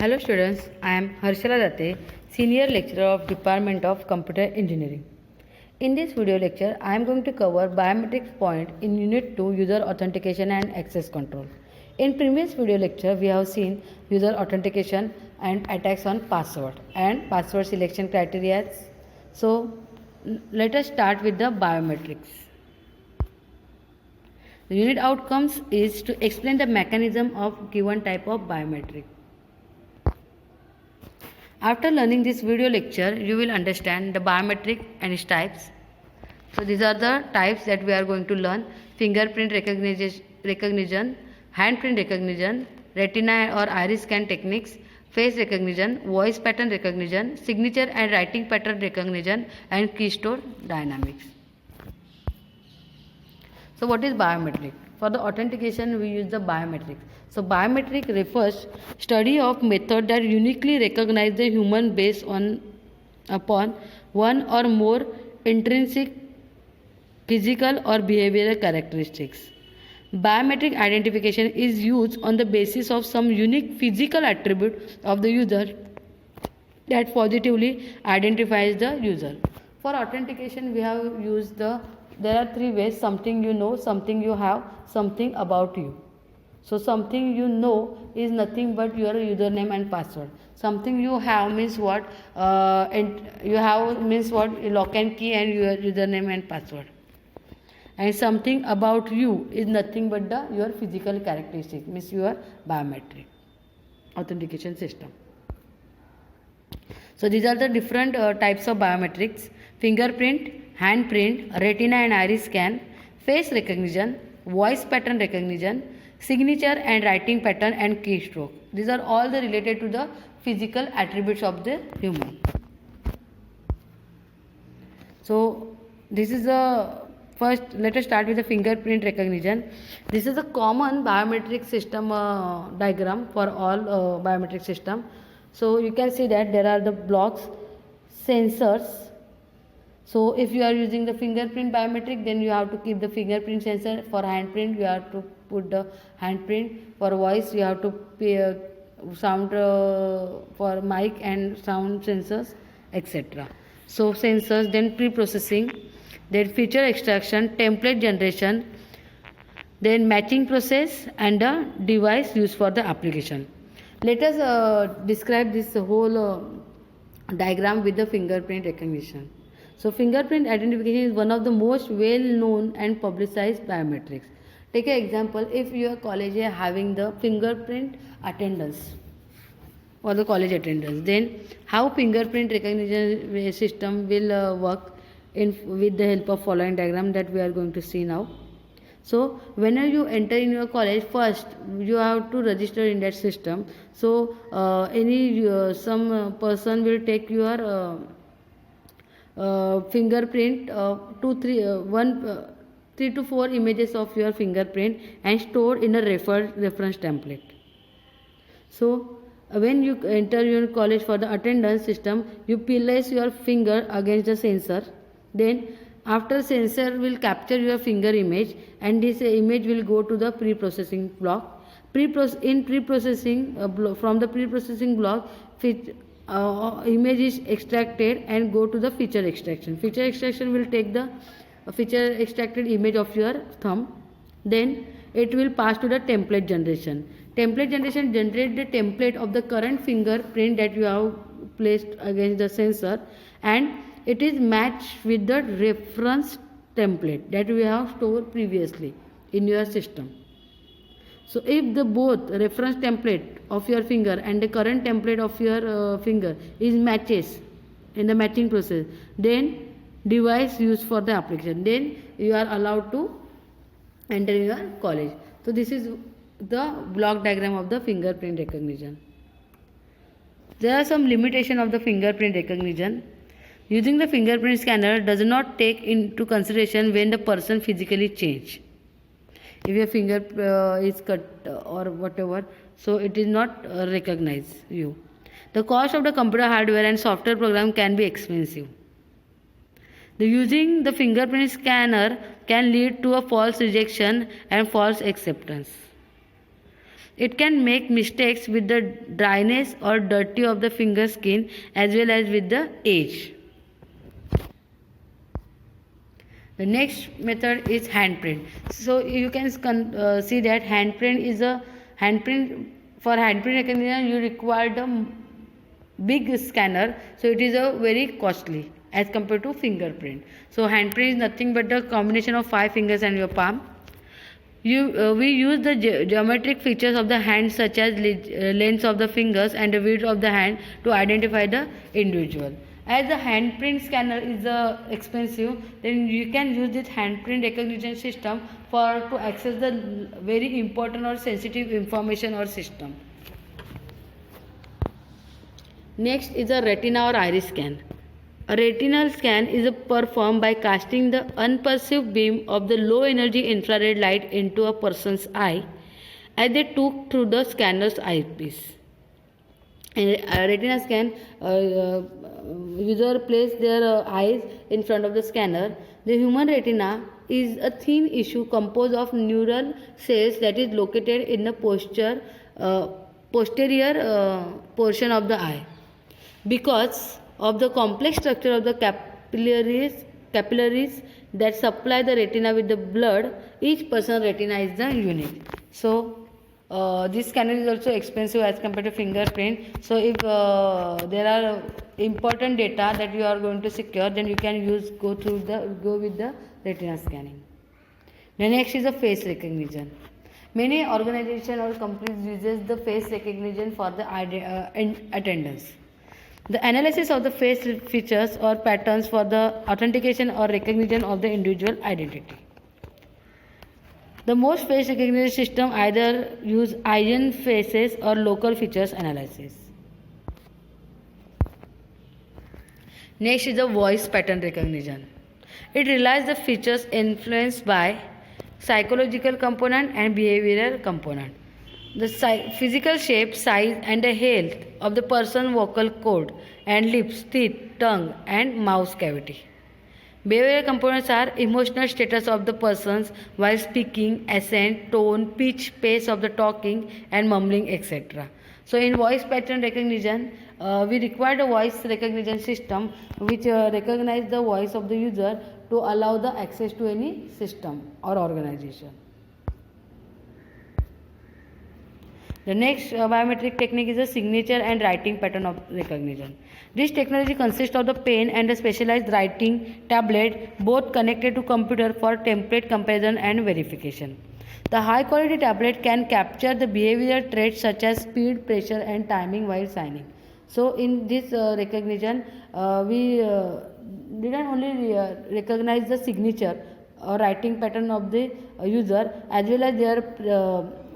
Hello students, I am Harshala Datte, Senior Lecturer of Department of Computer Engineering. In this video lecture, I am going to cover biometrics point in Unit 2 User Authentication and Access Control. In previous video lecture, we have seen user authentication and attacks on password and password selection criteria. So let us start with the biometrics. The unit outcomes is to explain the mechanism of given type of biometric. After learning this video lecture, you will understand the biometric and its types. So these are the types that we are going to learn: fingerprint recognition, handprint recognition, retina or iris scan techniques, face recognition, voice pattern recognition, signature and writing pattern recognition, and key store dynamics. So what is biometric? For the authentication, we use the biometric. So biometric refers study of method that uniquely recognize the human based upon one or more intrinsic physical or behavioral characteristics. Biometric identification is used on the basis of some unique physical attribute of the user that positively identifies the user. For authentication, we have used there are three ways: something you know, something you have, something about you. So something you know is nothing but your username and password. Something you have means what? And you have means what? Lock and key and your username and password. And something about you is nothing but your physical characteristic, means your biometric authentication system. So these are the different types of biometrics: fingerprint, handprint, retina and iris scan, face recognition, voice pattern recognition, signature and writing pattern, and keystroke. These are all the related to the physical attributes of the human. So this is the first. Let us start with the fingerprint recognition. This is a common biometric system diagram for all biometric system. So you can see that there are the blocks, sensors. So if you are using the fingerprint biometric, then you have to keep the fingerprint sensor. For handprint, you have to put the handprint. For voice, you have to pay sound for mic and sound sensors, etc. So sensors, then pre-processing, then feature extraction, template generation, then matching process, and the device used for the application. Let us describe this whole diagram with the fingerprint recognition. So fingerprint identification is one of the most well known and publicized biometrics. Take an example: if your college is having the fingerprint attendance for the college attendance, then how fingerprint recognition system will work with the help of following diagram that we are going to see now. So whenever you enter in your college, first you have to register in that system. So some person will take your fingerprint, 3 to 4 images of your fingerprint and store in a reference template. So when you enter your college for the attendance system, you place your finger against the sensor. Then after sensor will capture your finger image, and this image will go to the pre-processing block. In pre-processing from the pre-processing block, image is extracted and go to the feature extraction. Feature extraction will take the feature extracted image of your thumb. Then it will pass to the template generation. Template generation generate the template of the current fingerprint that you have placed against the sensor, and it is matched with the reference template that we have stored previously in your system. So if the both reference template of your finger and the current template of your finger is matches in the matching process, then device used for the application, then you are allowed to enter your college. So this is the block diagram of the fingerprint recognition. There are some limitation of the fingerprint recognition. Using the fingerprint scanner does not take into consideration when the person physically change. If your finger is cut or whatever, so it is not recognize you. The cost of the computer hardware and software program can be expensive. Using the fingerprint scanner can lead to a false rejection and false acceptance. It can make mistakes with the dryness or dirty of the finger skin as well as with the age. The next method is handprint. So you can see that handprint is a handprint. For handprint recognition, you require the big scanner, so it is a very costly as compared to fingerprint. So handprint is nothing but the combination of 5 fingers and your palm. We use the geometric features of the hand such as length of the fingers and the width of the hand to identify the individual. As the handprint scanner is expensive, then you can use this handprint recognition system to access the very important or sensitive information or system. Next is a retina or iris scan. A retinal scan is performed by casting the unperceived beam of the low energy infrared light into a person's eye as they took through the scanner's eyepiece. In a retina scan, user place their eyes in front of the scanner. The human retina is a thin tissue composed of neural cells that is located in the posterior portion of the eye. Because of the complex structure of the capillaries that supply the retina with the blood, each person's retina is unique. So this scanner is also expensive as compared to fingerprint. So if there are important data that you are going to secure, then you can go with the retina scanning. The next is the face recognition. Many organizations or companies uses the face recognition for the attendance. The analysis of the face features or patterns for the authentication or recognition of the individual identity. The most face recognition system either use Asian faces or local features analysis. Next is the voice pattern recognition. It relies the features influenced by psychological component and behavioral component. The physical shape, size and the health of the person's vocal cord and lips, teeth, tongue and mouth cavity. Behavioral components are emotional status of the persons while speaking, accent, tone, pitch, pace of the talking and mumbling, etc. So in voice pattern recognition, we require a voice recognition system which recognize the voice of the user to allow the access to any system or organization. The next biometric technique is a signature and writing pattern of recognition. This technology consists of the pen and a specialized writing tablet, both connected to computer for template comparison and verification. The high quality tablet can capture the behavioral traits such as speed, pressure and timing while signing. So in this recognition, we didn't only recognize the signature or writing pattern of the user as well as their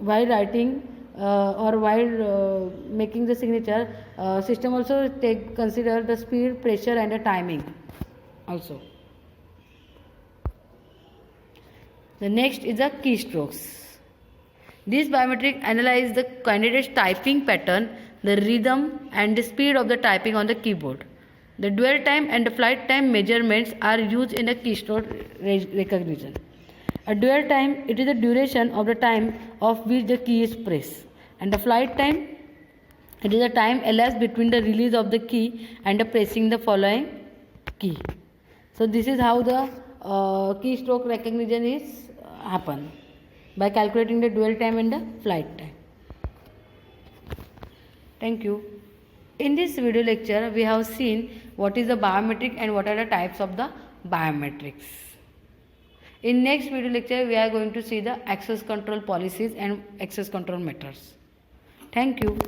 while writing or while making the signature, system also consider the speed, pressure and the timing also. The next is the keystrokes. This biometric analyze the candidate's typing pattern, the rhythm and the speed of the typing on the keyboard. The dwell time and the flight time measurements are used in the keystroke recognition. A dwell time, it is the duration of the time of which the key is pressed. And the flight time, it is the time elapsed between the release of the key and the pressing the following key. So this is how the keystroke recognition is happen by calculating the dwell time and the flight time. Thank you. In this video lecture, we have seen what is the biometric and what are the types of the biometrics. In next video lecture, we are going to see the access control policies and access control methods. Thank you.